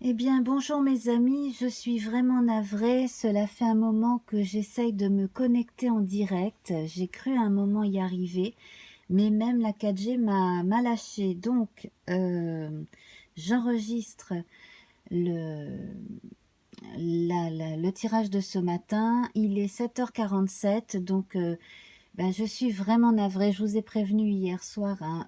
Eh bien, bonjour mes amis, je suis vraiment navrée. Cela fait un moment que j'essaye de me connecter en direct. J'ai cru à un moment y arriver, mais même la 4G m'a lâché. Donc, j'enregistre le, le tirage de ce matin. Il est 7h47, donc je suis vraiment navrée. Je vous ai prévenu hier soir, hein,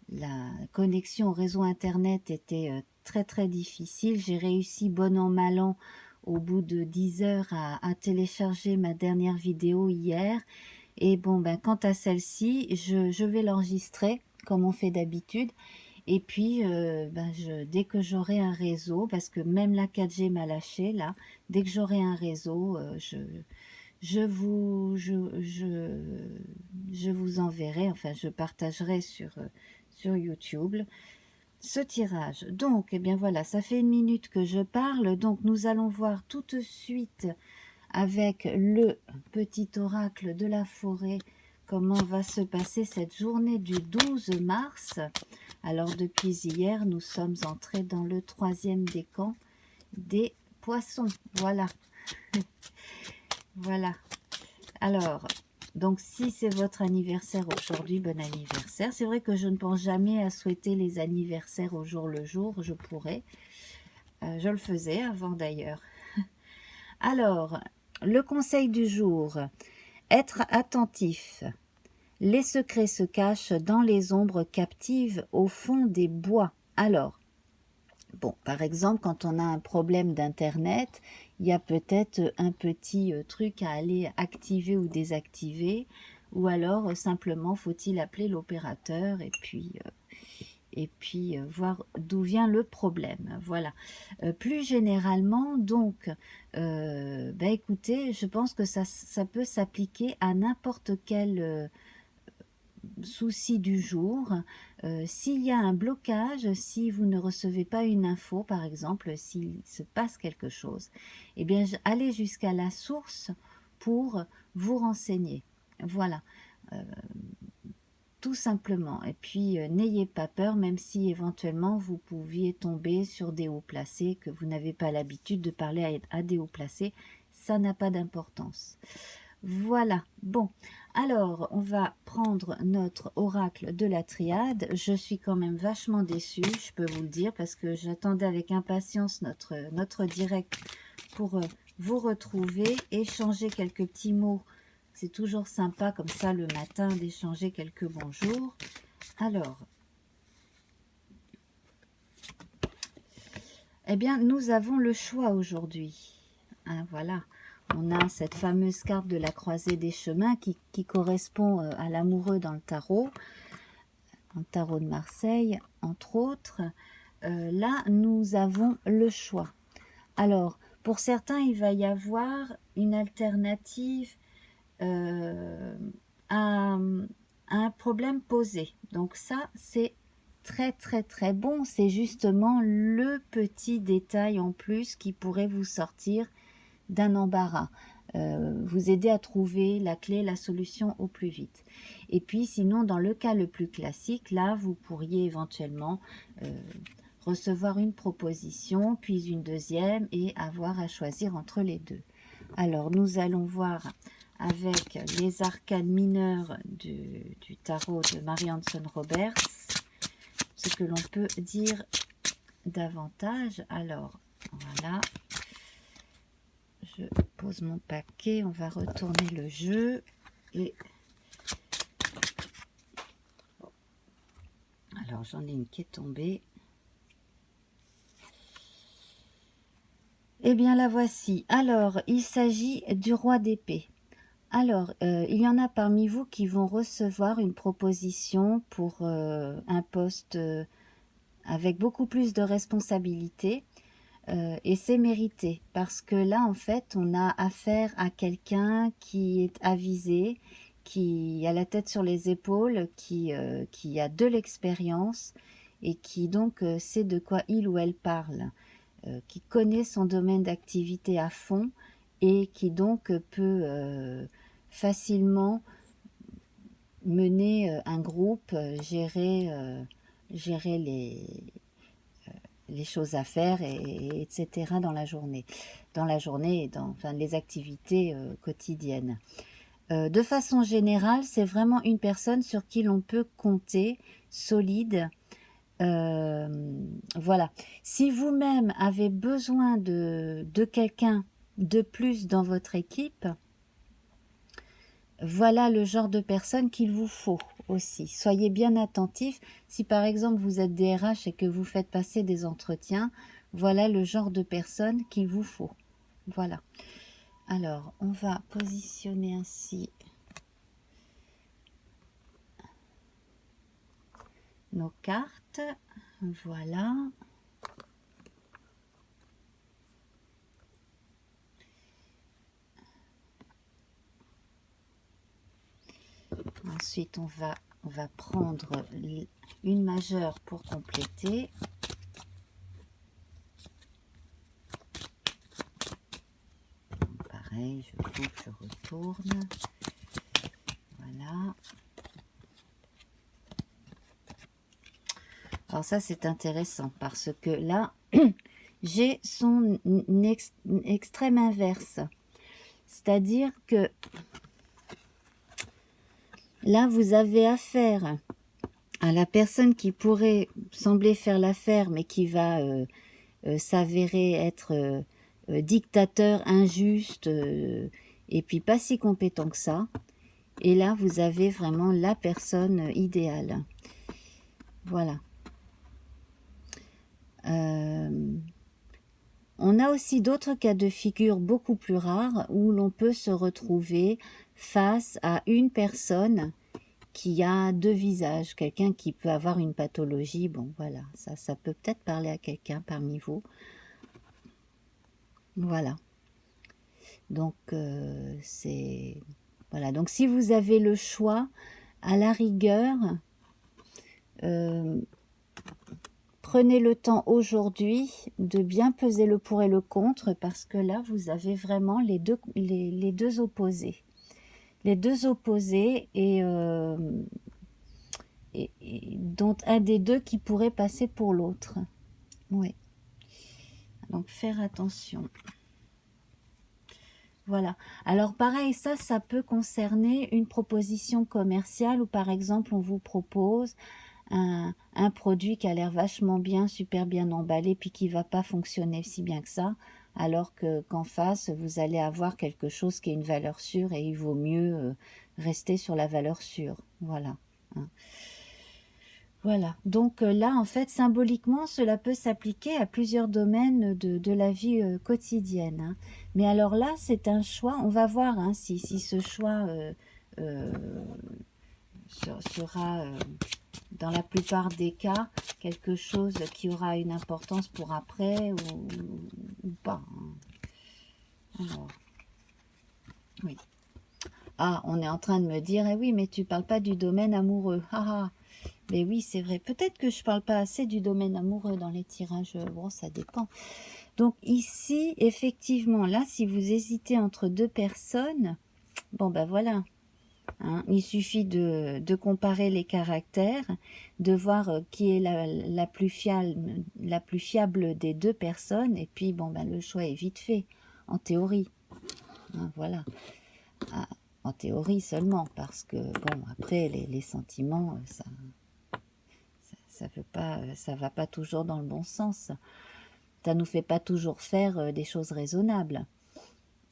la connexion au réseau internet était très très difficile. J'ai réussi bon an mal an au bout de 10 heures à télécharger ma dernière vidéo hier. Et bon, quant à celle-ci, je vais l'enregistrer comme on fait d'habitude. Et puis, dès que j'aurai un réseau, parce que même la 4G m'a lâché là, dès que j'aurai un réseau, je vous, je vous enverrai, enfin je partagerai sur YouTube ce tirage. Donc, eh bien voilà, ça fait 1 minute que je parle, donc nous allons voir tout de suite avec le petit oracle de la forêt comment va se passer cette journée du 12 mars. Alors depuis hier, nous sommes entrés dans le 3e décan des poissons. Voilà. Voilà. Alors, donc si c'est votre anniversaire aujourd'hui, bon anniversaire. C'est vrai que je ne pense jamais à souhaiter les anniversaires au jour le jour, je pourrais. Je le faisais avant d'ailleurs. Alors, le conseil du jour, être attentif. Les secrets se cachent dans les ombres captives au fond des bois. Alors, bon, par exemple, quand on a un problème d'internet, il y a peut-être un petit truc à aller activer ou désactiver, ou alors simplement faut-il appeler l'opérateur et puis voir d'où vient le problème. Voilà. Plus généralement, donc, écoutez, je pense que ça peut s'appliquer à n'importe quel souci du jour. S'il y a un blocage, si vous ne recevez pas une info, par exemple, s'il se passe quelque chose, eh bien, allez jusqu'à la source pour vous renseigner. Voilà, tout simplement. Et puis, n'ayez pas peur, même si éventuellement vous pouviez tomber sur des hauts placés, que vous n'avez pas l'habitude de parler à des hauts placés, ça n'a pas d'importance. Voilà, bon, alors on va prendre notre oracle de la triade. Je suis quand même vachement déçue, je peux vous le dire, parce que j'attendais avec impatience notre direct pour vous retrouver, échanger quelques petits mots. C'est toujours sympa comme ça le matin d'échanger quelques bonjours. Alors, eh bien, nous avons le choix aujourd'hui. Hein, voilà. On a cette fameuse carte de la croisée des chemins qui correspond à l'amoureux dans le tarot de Marseille, entre autres. Là, nous avons le choix. Alors, pour certains, il va y avoir une alternative à un problème posé. Donc ça, c'est très très très bon. C'est justement le petit détail en plus qui pourrait vous sortir d'un embarras, vous aider à trouver la clé, la solution au plus vite. Et puis sinon, dans le cas le plus classique, là, vous pourriez éventuellement recevoir une proposition, puis une deuxième, et avoir à choisir entre les deux. Alors, nous allons voir avec les arcanes mineurs du tarot de Mary Hanson Roberts, ce que l'on peut dire davantage. Alors, voilà. Je pose mon paquet, on va retourner le jeu et alors j'en ai une qui est tombée. Eh bien la voici. Alors il s'agit du roi d'épée. Alors il y en a parmi vous qui vont recevoir une proposition pour un poste avec beaucoup plus de responsabilités. Et c'est mérité parce que là en fait on a affaire à quelqu'un qui est avisé, qui a la tête sur les épaules, qui a de l'expérience et qui donc sait de quoi il ou elle parle, qui connaît son domaine d'activité à fond et qui donc peut facilement mener un groupe, gérer les les choses à faire, etc. dans la journée. Et dans enfin, les activités quotidiennes. De façon générale, c'est vraiment une personne sur qui l'on peut compter, solide. Voilà. Si vous-même avez besoin de quelqu'un de plus dans votre équipe, voilà le genre de personne qu'il vous faut aussi. Soyez bien attentifs. Si par exemple vous êtes DRH et que vous faites passer des entretiens, voilà le genre de personne qu'il vous faut. Voilà. Alors, on va positionner ainsi nos cartes. Voilà. Ensuite, on va prendre une majeure pour compléter. Pareil, je coupe, je retourne. Voilà. Alors ça, c'est intéressant parce que là, j'ai son extrême inverse. C'est-à-dire que là, vous avez affaire à la personne qui pourrait sembler faire l'affaire, mais qui va s'avérer être dictateur, injuste, et puis pas si compétent que ça. Et là, vous avez vraiment la personne idéale. Voilà. On a aussi d'autres cas de figure beaucoup plus rares où l'on peut se retrouver face à une personne qui a deux visages, quelqu'un qui peut avoir une pathologie. Bon, voilà, ça peut peut-être parler à quelqu'un parmi vous. Voilà. Donc, c'est... Voilà, donc si vous avez le choix, à la rigueur, prenez le temps aujourd'hui de bien peser le pour et le contre, parce que là, vous avez vraiment les deux opposés. Les deux opposés et dont un des deux qui pourrait passer pour l'autre. Oui. Donc, faire attention. Voilà. Alors, pareil, ça peut concerner une proposition commerciale où, par exemple, on vous propose un produit qui a l'air vachement bien, super bien emballé, puis qui va pas fonctionner si bien que ça, alors qu'en face, vous allez avoir quelque chose qui est une valeur sûre et il vaut mieux rester sur la valeur sûre. Voilà. Hein. Voilà. Donc là, en fait, symboliquement, cela peut s'appliquer à plusieurs domaines de la vie quotidienne. Hein. Mais alors là, c'est un choix. On va voir hein, si ce choix euh, sera dans la plupart des cas quelque chose qui aura une importance pour après ou pas. Alors, oui. Ah, on est en train de me dire, eh oui, mais tu parles pas du domaine amoureux. Ah, ah. Mais oui, c'est vrai. Peut-être que je parle pas assez du domaine amoureux dans les tirages. Bon, ça dépend. Donc ici, effectivement, là, si vous hésitez entre deux personnes, bon, ben voilà. Hein, il suffit de comparer les caractères, de voir qui est la plus fiable des deux personnes, et puis bon ben le choix est vite fait, en théorie. Hein, voilà. Ah, en théorie seulement, parce que bon après les sentiments, ça veut pas, ça va pas toujours dans le bon sens. Ça nous fait pas toujours faire des choses raisonnables.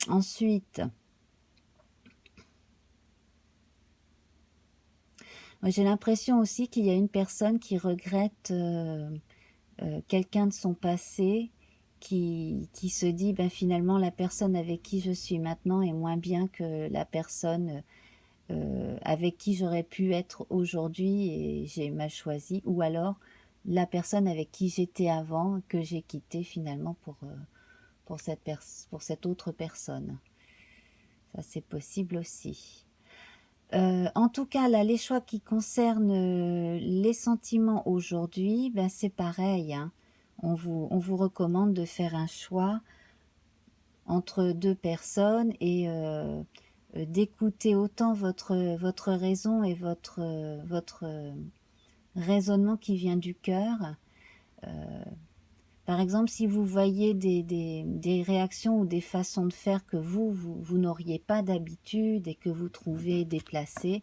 Ensuite, j'ai l'impression aussi qu'il y a une personne qui regrette quelqu'un de son passé, qui se dit ben, finalement la personne avec qui je suis maintenant est moins bien que la personne avec qui j'aurais pu être aujourd'hui et j'ai mal choisi, ou alors la personne avec qui j'étais avant que j'ai quitté finalement pour cette autre personne. Ça c'est possible aussi. En tout cas, là, les choix qui concernent les sentiments aujourd'hui, ben, c'est pareil. Hein. On vous recommande de faire un choix entre deux personnes et d'écouter autant votre raison et votre raisonnement qui vient du cœur. Par exemple, si vous voyez des réactions ou des façons de faire que vous n'auriez pas d'habitude et que vous trouvez déplacées,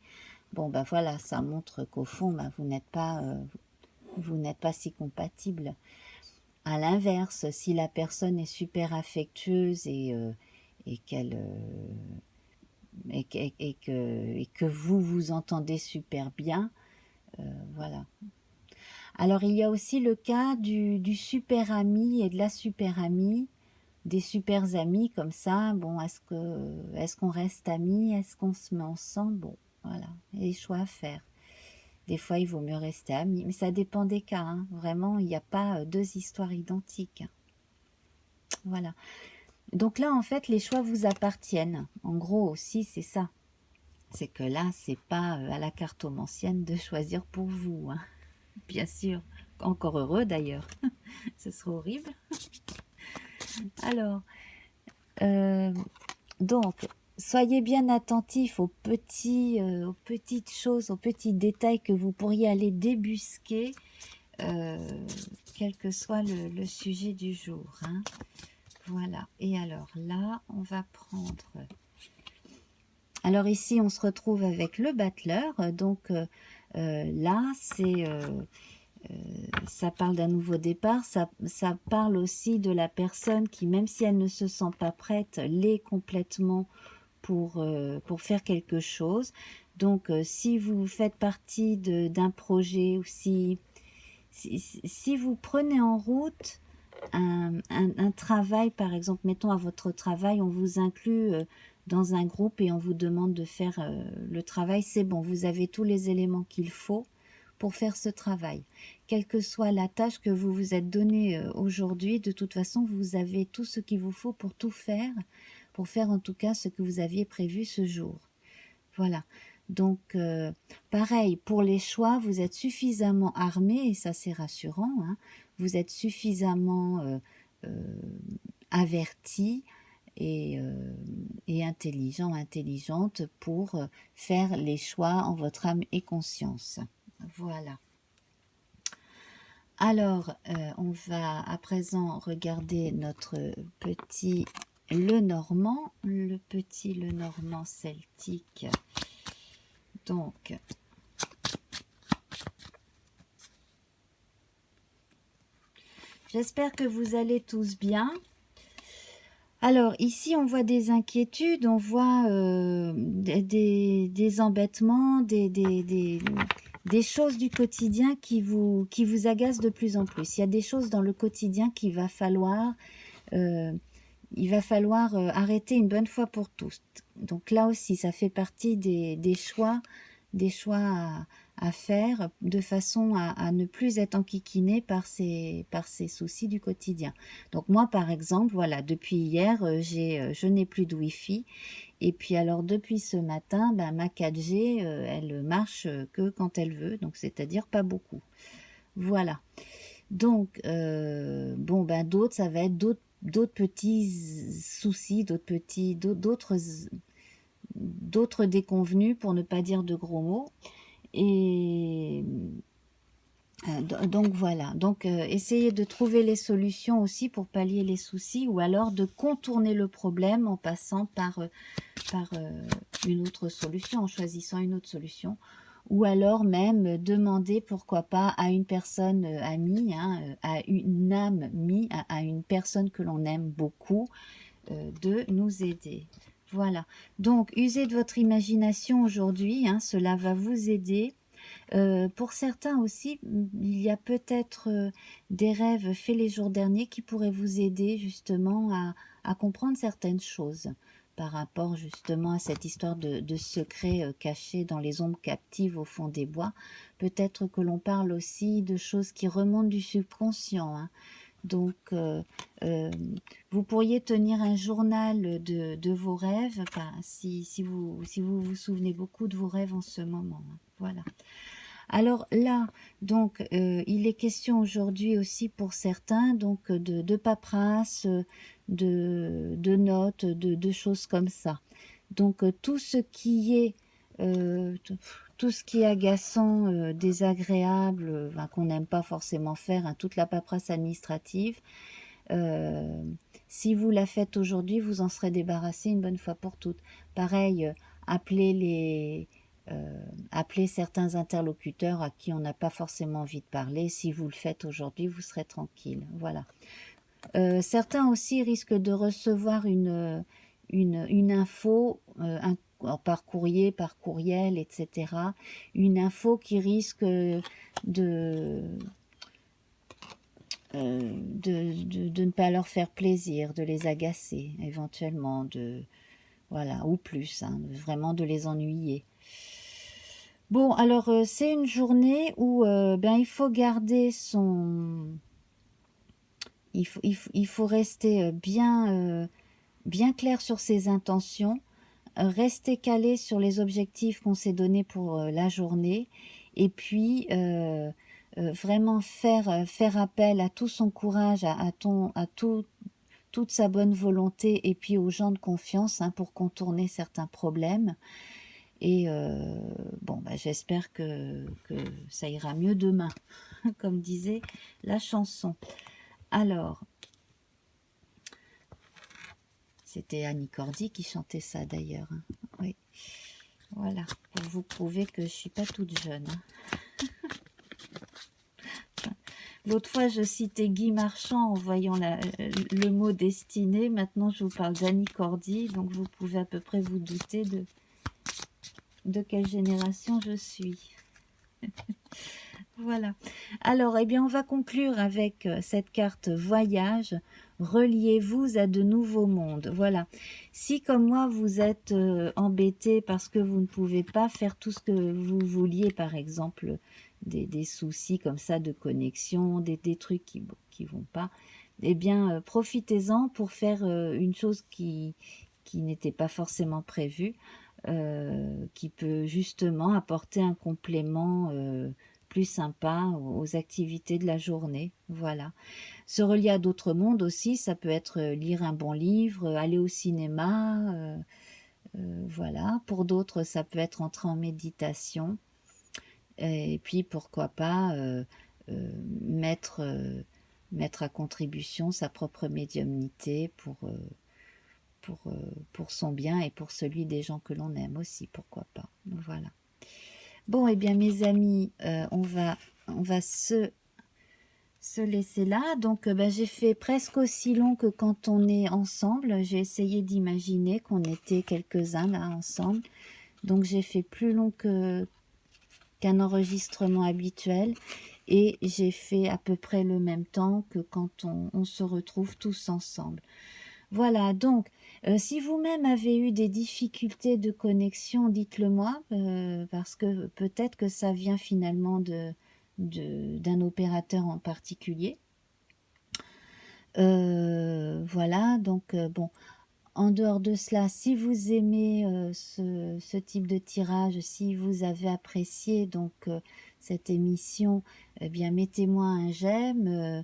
bon, ben voilà, ça montre qu'au fond, ben, vous n'êtes pas si compatible. À l'inverse, si la personne est super affectueuse et qu'elle et que vous vous entendez super bien, voilà. Alors il y a aussi le cas du super ami et de la super amie, des super amis comme ça. Bon, est-ce qu'on reste amis, est-ce qu'on se met ensemble? Bon, voilà, il y a des choix à faire. Des fois, il vaut mieux rester amis, mais ça dépend des cas, hein. Vraiment, il n'y a pas deux histoires identiques. Voilà. Donc là, en fait, les choix vous appartiennent. En gros aussi, c'est ça. C'est que là, c'est pas à la cartomancienne de choisir pour vous, hein. Bien sûr. Encore heureux d'ailleurs. Ce serait horrible. Alors, euh, donc, soyez bien attentifs aux petites choses, aux petits détails que vous pourriez aller débusquer, quel que soit le sujet du jour, hein. Voilà. Et alors là, on va prendre... Alors ici, on se retrouve avec le battleur. Donc là, ça parle d'un nouveau départ. Ça parle aussi de la personne qui, même si elle ne se sent pas prête, l'est complètement pour faire quelque chose. Donc si vous faites partie d'un projet ou si vous prenez en route un travail, par exemple, mettons à votre travail, on vous inclut dans un groupe et on vous demande de faire le travail, c'est bon, vous avez tous les éléments qu'il faut pour faire ce travail. Quelle que soit la tâche que vous vous êtes donnée aujourd'hui, de toute façon, vous avez tout ce qu'il vous faut pour tout faire, pour faire en tout cas ce que vous aviez prévu ce jour. Voilà. Donc, pareil, pour les choix, vous êtes suffisamment armé, et ça c'est rassurant, hein, vous êtes suffisamment averti et intelligent, intelligente pour faire les choix en votre âme et conscience. Voilà. Alors, on va à présent regarder notre petit Lenormand, le petit Lenormand celtique. Donc, j'espère que vous allez tous bien. Alors, ici, on voit des inquiétudes, on voit des embêtements, des choses du quotidien qui vous agacent de plus en plus. Il y a des choses dans le quotidien qu'il va falloir, arrêter une bonne fois pour tous. Donc là aussi, ça fait partie des choix à faire de façon à ne plus être enquiquiné par ces soucis du quotidien. Donc moi, par exemple, voilà, depuis hier, je n'ai plus de Wi-Fi. Et puis alors, depuis ce matin, ben, ma 4G, elle marche que quand elle veut, donc c'est-à-dire pas beaucoup. Voilà. Donc, bon, ben d'autres, ça va être d'autres petits soucis, d'autres déconvenus, pour ne pas dire de gros mots. Et donc voilà, donc essayez de trouver les solutions aussi pour pallier les soucis, ou alors de contourner le problème en passant par une autre solution, en choisissant une autre solution, ou alors même demander, pourquoi pas, à une personne amie, hein, à une âme amie, à une personne que l'on aime beaucoup, de nous aider. Voilà, donc usez de votre imagination aujourd'hui, hein, cela va vous aider. Pour certains aussi, il y a peut-être des rêves faits les jours derniers qui pourraient vous aider justement à comprendre certaines choses par rapport justement à cette histoire de secrets cachés dans les ombres captives au fond des bois. Peut-être que l'on parle aussi de choses qui remontent du subconscient, hein. Donc, vous pourriez tenir un journal de vos rêves, si vous souvenez beaucoup de vos rêves en ce moment, hein. Voilà. Alors là, donc, il est question aujourd'hui aussi pour certains donc de paperasse, de notes, de choses comme ça. Donc tout ce qui est tout ce qui est agaçant, désagréable, qu'on n'aime pas forcément faire, hein, toute la paperasse administrative. Si vous la faites aujourd'hui, vous en serez débarrassé une bonne fois pour toutes. Pareil, appelez certains interlocuteurs à qui on n'a pas forcément envie de parler. Si vous le faites aujourd'hui, vous serez tranquille. Voilà. Certains aussi risquent de recevoir une info par courrier, par courriel, etc. Une info qui risque de ne pas leur faire plaisir, de les agacer éventuellement, voilà, ou plus, hein, vraiment de les ennuyer. Bon, alors c'est une journée où il faut garder son... Il faut rester bien clair sur ses intentions, rester calé sur les objectifs qu'on s'est donnés pour la journée, et puis vraiment faire appel à tout son courage, toute sa bonne volonté, et puis aux gens de confiance, hein, pour contourner certains problèmes. Et j'espère que ça ira mieux demain, comme disait la chanson. Alors, c'était Annie Cordy qui chantait ça d'ailleurs. Hein. Oui, voilà, pour vous prouver que je ne suis pas toute jeune. Hein. L'autre fois, je citais Guy Marchand en voyant le mot destiné. Maintenant, je vous parle d'Annie Cordy, donc vous pouvez à peu près vous douter de quelle génération je suis. Voilà. Alors, eh bien, on va conclure avec cette carte voyage. Reliez-vous à de nouveaux mondes. Voilà. Si, comme moi, vous êtes embêté parce que vous ne pouvez pas faire tout ce que vous vouliez, par exemple, des soucis comme ça de connexion, des trucs qui vont pas, eh bien, profitez-en pour faire une chose qui n'était pas forcément prévue, qui peut justement apporter un complément plus sympa aux activités de la journée. Voilà. Se relier à d'autres mondes aussi, ça peut être lire un bon livre, aller au cinéma, voilà. Pour d'autres, ça peut être entrer en méditation. Et puis, pourquoi pas mettre à contribution sa propre médiumnité pour son bien et pour celui des gens que l'on aime aussi, pourquoi pas. Voilà. Bon, eh bien, mes amis, on va se laisser là. Donc, j'ai fait presque aussi long que quand on est ensemble. J'ai essayé d'imaginer qu'on était quelques-uns là ensemble. Donc, j'ai fait plus long qu'un enregistrement habituel. Et j'ai fait à peu près le même temps que quand on se retrouve tous ensemble. Voilà, donc, si vous-même avez eu des difficultés de connexion, dites-le moi, parce que peut-être que ça vient finalement d'un opérateur en particulier. Voilà, donc, bon, en dehors de cela, si vous aimez ce type de tirage, si vous avez apprécié donc cette émission, eh bien, mettez-moi un j'aime,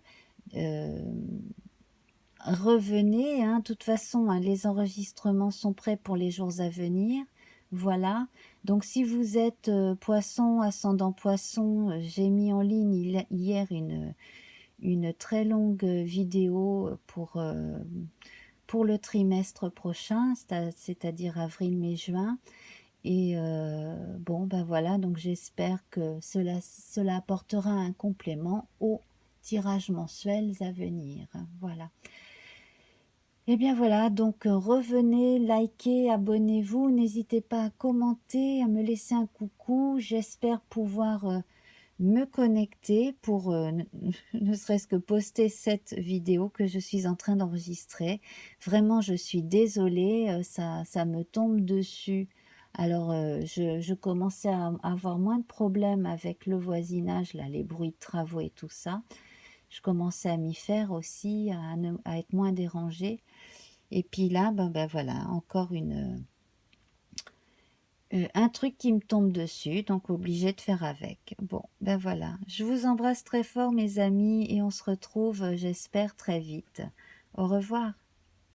revenez, hein, de toute façon, hein, les enregistrements sont prêts pour les jours à venir. Voilà. Donc, si vous êtes poisson, ascendant poisson, j'ai mis en ligne hier une très longue vidéo pour le trimestre prochain, c'est-à-dire avril, mai, juin. Et voilà, donc j'espère que cela apportera un complément aux tirages mensuels à venir. Voilà. Et bien voilà, donc revenez, likez, abonnez-vous, n'hésitez pas à commenter, à me laisser un coucou. J'espère pouvoir me connecter pour ne serait-ce que poster cette vidéo que je suis en train d'enregistrer. Vraiment, je suis désolée, ça me tombe dessus. Alors, je commençais à avoir moins de problèmes avec le voisinage, là, les bruits de travaux et tout ça. Je commençais à m'y faire aussi, à être moins dérangée. Et puis là, voilà, encore un truc qui me tombe dessus, donc obligé de faire avec. Bon, voilà. Je vous embrasse très fort, mes amis, et on se retrouve, j'espère, très vite. Au revoir.